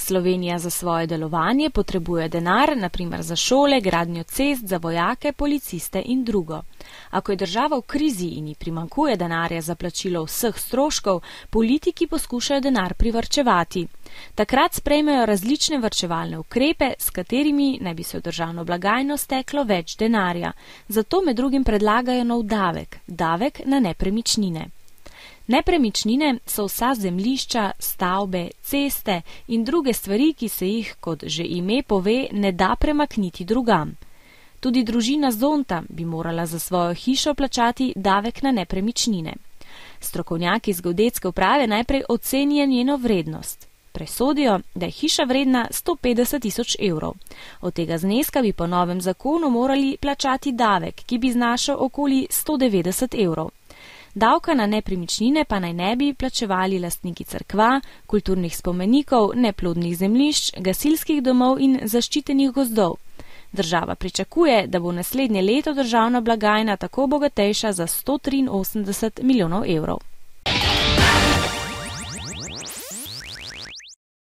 Slovenija za svoje delovanje potrebuje denar, na primer za šole, gradnjo cest, za vojake, policiste in drugo. Ako je država v krizi in ji primanjkuje denarja za plačilo vseh stroškov, politiki poskušajo denar privarčevati. Takrat sprejmejo različne varčevalne ukrepe, s katerimi naj bi se v državno blagajno steklo več denarja. Zato med drugim predlagajo nov davek, davek na nepremičnine. Nepremičnine so vsa zemljišča, stavbe, ceste in druge stvari, ki se jih, kot že ime pove, ne da premakniti drugam. Tudi družina Zonta bi morala za svojo hišo plačati davek na nepremičnine. Strokovnjaki z geodetske uprave najprej ocenijo njeno vrednost. Presodijo, da je hiša vredna 150 000 evrov. Od tega zneska bi po novem zakonu morali plačati davek, ki bi znašal okoli 190 evrov. Davka na nepremičnine pa naj ne bi plačevali lastniki cerkva, kulturnih spomenikov, neplodnih zemljišč, gasilskih domov in zaščitenih gozdov. Država pričakuje, da bo naslednje leto državna blagajna tako bogatejša za 183 milijonov evrov.